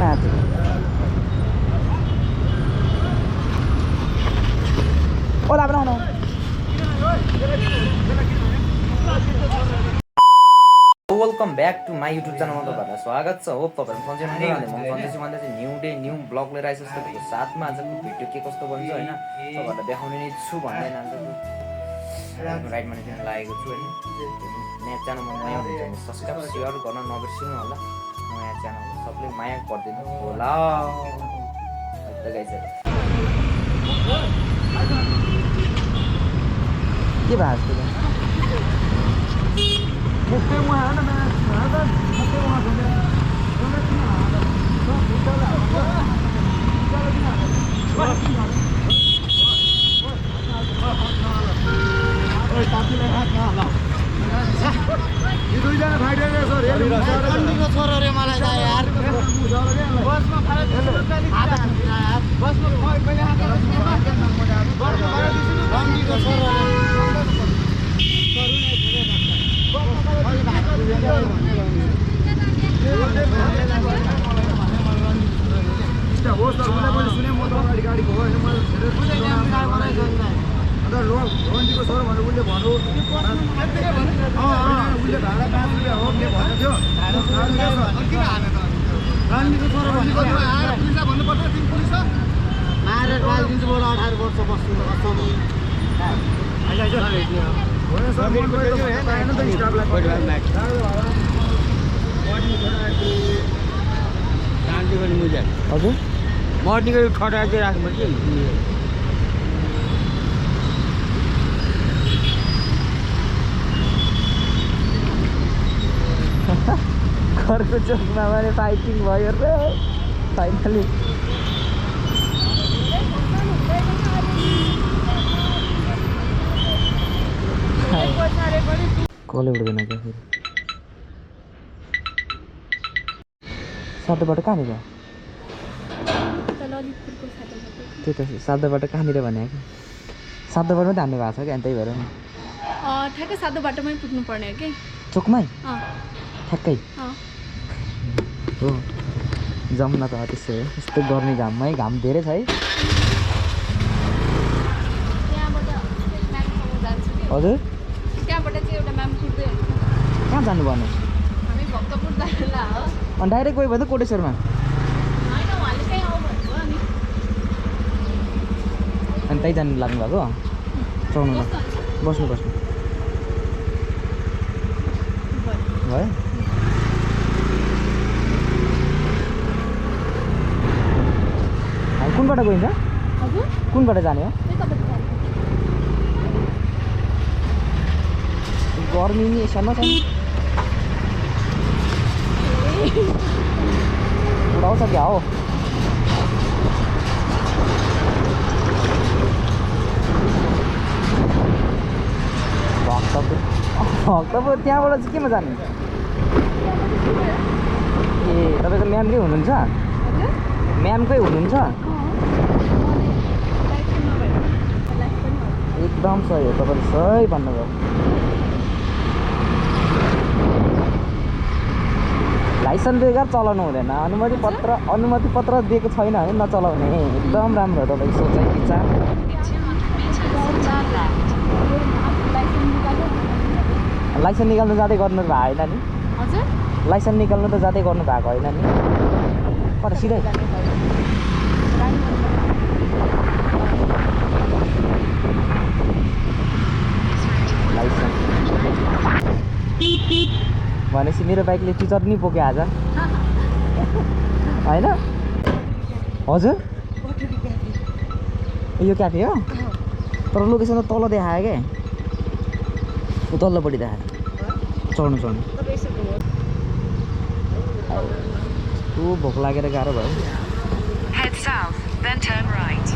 माथि ओला बनाउनु welcome back to my YouTube च्यानलमा तपाईँहरूलाई स्वागत छ। होप तपाईँहरू सन्चै हुनुहुन्छ। म सन्चै भन्दा चाहिँ न्यू डे न्यू ब्लग लिएर आइसकेको छु। तपाईँको साथमा आजको भिडियो के कस्तो बन्छ होइन तपाईँहरूलाई देखाउने नै छु भन्दै आजको राइडमा नै लागेको छु होइन। नयाँ च्यानलमा नयाँ हुन्छ भने सब्सक्राइब सेयर गर्न नबिर्सिनु होला। नयाँ च्यानल सबले माया गरिदिनु होला। के भएको हजुर मर्नीको खटा चाहिँ राख्नु कि घरको चोकमा भने फाइटिङ भयो र फाइनली कसले उड्दैन क्या फेरि सातो बाटो कहाँनिर त्यही त सातो बाटो कहाँनिर भने कि सातो बाटोमै त हान्नु भएको छ क्या त्यही भएर नि ठ्याक्कै सातो बाटोमै पुग्नु पर्ने हो कि चोकमै ठ्याक्कै हो जाउँ न त त्यसो हो यस्तो गर्ने घाममै घाम धेरै छ है हजुर त्यहाँबाट चाहिँ एउटा म्याम कुद्दै कहाँ जानुपर्ने हामी भक्तपुर जानुला हो अनि डाइरेक्ट गयो भने त कोटेश्वरमा होइन उहाँले कहीँ आऊ भन्नुभयो अनि अनि त्यही जानु लाग्नु भएको चढ्नु ल बस्नु बस्नु भयो हामी कुनबाट गइन्छ हजुर कुनबाट जाने हो गर्मी नि सानो छ उडाउँछ क्या हो भक्तपुर त्यहाँबाट चाहिँ केमा जाने ए तपाईँको म्यामकै हुनुहुन्छ म्यामकै हुनुहुन्छ एकदम सही हो तपाईँले सही भन्नुभयो लाइसेन्स बेगर चलाउनु हुँदैन अनुमति पत्र दिएको छैन भने नचलाउने एकदम राम्रो हो तपाईँको सोचाइ विचार लाइसेन्स निकाल्नु जाँदै गर्नु भएको होइन नि हजुर लाइसेन्स निकाल्नु त जाँदै गर्नु भएको होइन नि कता सिधै लाइसेन्स भनेपछि मेरो बाइकले टिचर नि बोक्यो आज होइन हजुर यो क्याफे हो तर लोकेसन त तल देखायो क्या तल्लोपट्टि देखायो चढ्नु यस्तो भोक लागेर गाह्रो भयो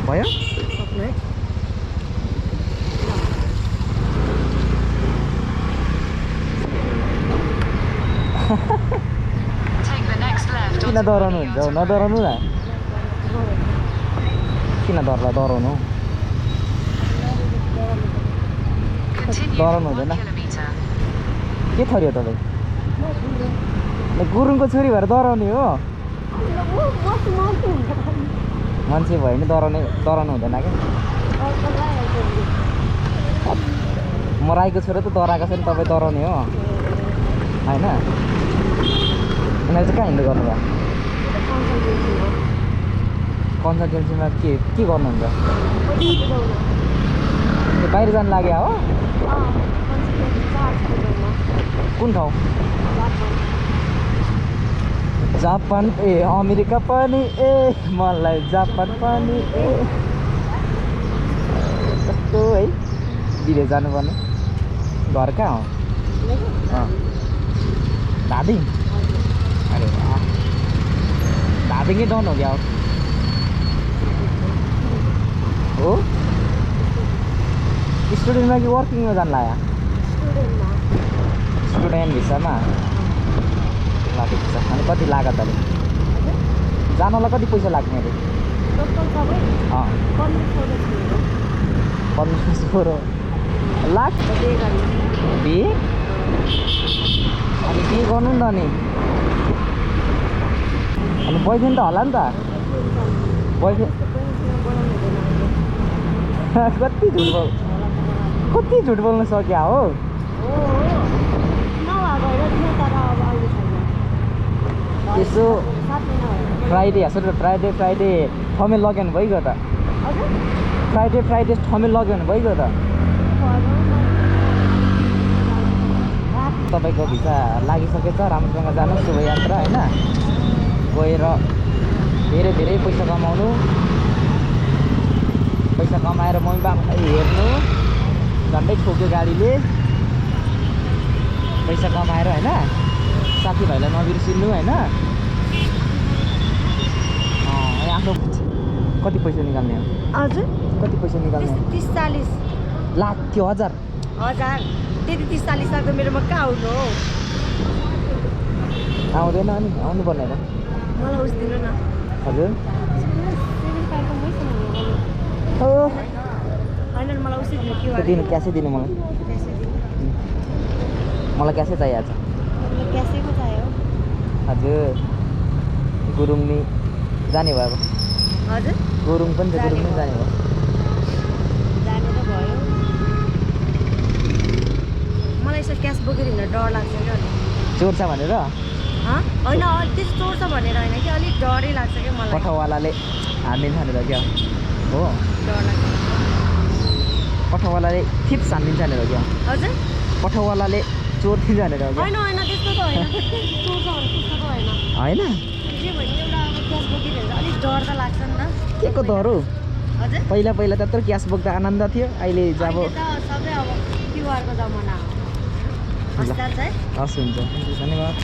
भयो किन डराउनु हुन्छ नडराउनु न किन डराउनु डराउनु हुँदैन के थरी हो तपाईँ गुरुङको छोरी भएर डराउने हो मान्छे भयो भने डराउनु हुँदैन क्या म राईको छोरा त डराएको छ नि तपाईँ डराउने हो होइन यिनीहरू चाहिँ कहाँ हिँड्दै गर्नुभयो कन्सल्टेन्सीमा के गर्नुहुन्छ बाहिर जानु लाग्यो हो कुन ठाउँ जापान ए अमेरिका पनि ए मलाई जापान पनि ए कस्तो है विदेश जानुपर्ने घर कहाँ हो धादिङ अरे वाह धादिङै डन हो क्या हो स्टुडेन्टमा कि वर्किङमा जानु लाग्यो स्टुडेन्ट भिसामा लागेको छ अनि कति लागत अरे जानलाई कति पैसा लाग्ने अरे 15 लाख बिहे अनि बिहे गर्नु नि त अनि बोयफ्रेन्ड त होला नि त बोयफ्रेन्ड कति झुट बोल्नु सक्यो हो यसो फ्राइडे ठमेल लग्यो भने भइगयो त फ्राइडे ठमेल लग्यो भने भइगयो त तपाईँको भिसा लागिसकेछ राम्रोसँग जानु शुभयात्रा होइन गएर धेरै पैसा कमाउनु पैसा कमाएर मम्मी बाबालाई हेर्नु झन्डै ठोक्यो गाडीले पैसा कमाएर होइन साथीभाइलाई नबिर्सिनु होइन आफ्नो कति पैसा निकाल्ने हो हजुर कति पैसा निकाल्ने 30-40 लाख त्यो हजार त्यति 30-40 लाख त मेरोमा कहाँ आउनु हो आउँदैन अनि आउनु पर्ने त मलाई उस दिनु न हजुर होइन मलाई उसै दिनु के दिनु क्यासै दिनु मलाई क्यासै चाहिएको छ क्यासेको चाहियो हजुर गुरुङ नि जाने भयो अब हजुर गुरुङ पनि छ गुरुङ पनि जाने भयो जाने त भयो मलाई यसो क्यास बोकेर हिँड्न डर लाग्छ क्या चोर छ भनेर होइन त्यस्तो चोर छ भनेर होइन कि अलिक डरै लाग्छ क्या मलाई पठावालाले हानिदिन्छ भनेर क्या हो डर लाग्छ पठावालाले थिप्स हानिदिन्छ भनेर क्या हजुर पठावालाले चोर दिन्छ भनेर हो होइन त्यस्तो त होइन चोर छ भने त्यस्तो त होइन होइन जे भने एउटा अब क्यास बोकेर हिँड्दा अलिक डर त लाग्छ नि त के को डर हो हजुर पहिला त्यत्रो क्यास बोक्दा आनन्द थियो अहिले जब अहिले त सबै अब क्युआरको जमाना हो हस् जान्छ है हस् हुन्छ धन्यवाद